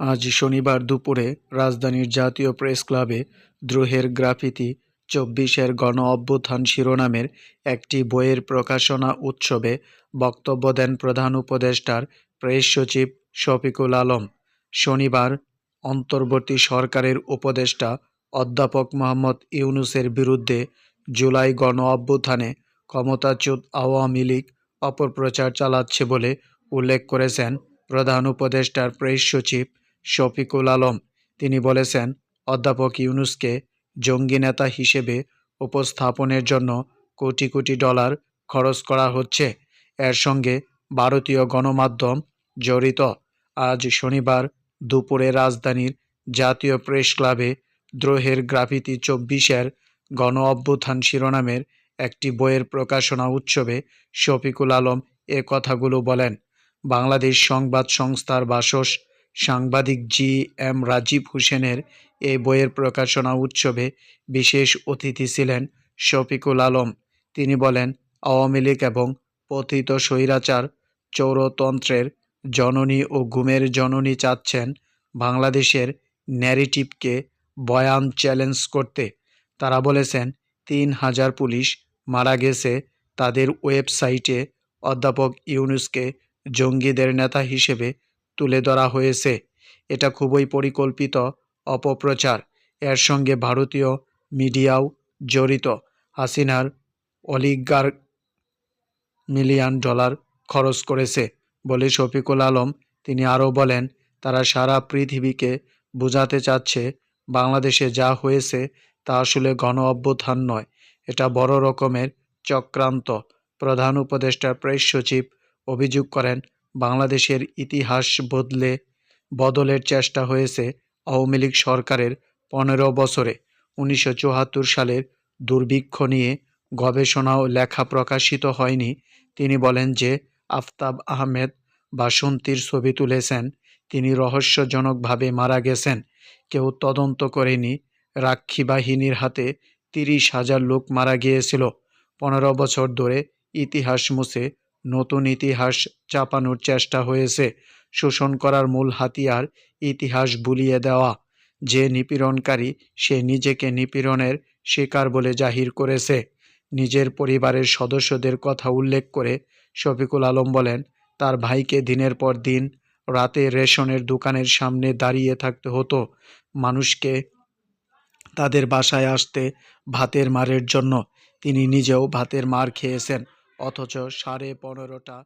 আজ শনিবার দুপুরে রাজধানীর জাতীয় প্রেস ক্লাবে দ্রোহের গ্রাফিতি ২৪-এর গণ-অভ্যুত্থান শিরোনামের একটি বইয়ের প্রকাশনা উৎসবে বক্তব্য দেন প্রধান উপদেষ্টার প্রেস সচিব শফিকুল আলম। শনিবার অন্তর্বর্তী সরকারের উপদেষ্টা অধ্যাপক মোহাম্মদ ইউনূসের বিরুদ্ধে জুলাই গণ-অভ্যুত্থানে ক্ষমতাচ্যুত আওয়ামী লীগ অপপ্রচার চালাচ্ছে বলে উল্লেখ করেছেন প্রধান উপদেষ্টার প্রেস সচিব শফিকুল আলম। তিনি বলেছেন, অধ্যাপক ইউনূসকে জঙ্গি নেতা হিসেবে উপস্থাপনের জন্য কোটি কোটি ডলার খরচ করা হচ্ছে। এর সঙ্গে ভারতীয় গণমাধ্যম জড়িত। আজ শনিবার দুপুরে রাজধানীর জাতীয় প্রেস ক্লাবে দ্রোহের গ্রাফিতি ২৪-এর গণ-অভ্যুত্থান শিরোনামের একটি বইয়ের প্রকাশনা উৎসবে শফিকুল আলম এ কথাগুলো বলেন। বাংলাদেশ সংবাদ সংস্থার ভাষ্য, সাংবাদিক জি.এম. রাজীব হোসেনের এই বইয়ের প্রকাশনা উৎসবে বিশেষ অতিথি ছিলেন শফিকুল আলম। তিনি বলেন, আওয়ামী লীগ এবং পতিত স্বৈরাচার চৌরতন্ত্রের জননী ও গুমের জননী চাচ্ছেন বাংলাদেশের ন্যারেটিভকে বয়ান চ্যালেঞ্জ করতে। তারা বলেছেন, ৩,০০০ পুলিশ মারা গেছে। তাদের ওয়েবসাইটে অধ্যাপক ইউনূসকে জঙ্গিদের নেতা হিসেবে তুলে ধরা হয়েছে। এটা খুবই পরিকল্পিত অপপ্রচার। এর সঙ্গে ভারতীয় মিডিয়াও জড়িত। হাসিনার অলিগার্ক মিলিয়ন ডলার খরচ করেছে বলে শফিকুল আলম। তিনি আরও বলেন, তারা সারা পৃথিবীকে বোঝাতে চাচ্ছে বাংলাদেশে যা হয়েছে তা আসলে গণ-অভ্যুত্থান নয়, এটা বড় রকমের চক্রান্ত। প্রধান উপদেষ্টার প্রেস সচিব অভিযোগ করেন, বাংলাদেশের ইতিহাস বদলের চেষ্টা হয়েছে আওয়ামী লীগ সরকারের ১৫ বছরে। ১৯৭৪ সালের দুর্ভিক্ষ নিয়ে গবেষণা ও লেখা প্রকাশিত হয়নি। তিনি বলেন যে আফতাব আহমেদ বাসন্তীর ছবি তুলেছেন, তিনি রহস্যজনকভাবে মারা গেছেন। কেউ তদন্ত করেনি। রাক্ষী বাহিনীর হাতে ৩০,০০০ লোক মারা গিয়েছিল। ১৫ বছর ধরে ইতিহাস মুছে নতুন ইতিহাস চাপানোর চেষ্টা হয়েছে। শোষণ করার মূল হাতিয়ার ইতিহাস ভুলিয়ে দেওয়া। যে নিপীড়নকারী সে নিজেকে নিপীড়নের শিকার বলে জাহির করেছে। নিজের পরিবারের সদস্যদের কথা উল্লেখ করে শফিকুল আলম বলেন, তার ভাইকে দিনের পর দিন রাতে রেশনের দোকানের সামনে দাঁড়িয়ে থাকতে হতো মানুষকে তাদের বাসায় আসতে ভাতের মারের জন্য। তিনি নিজেও ভাতের মার খেয়েছেন, অথচ ১৫.৫টা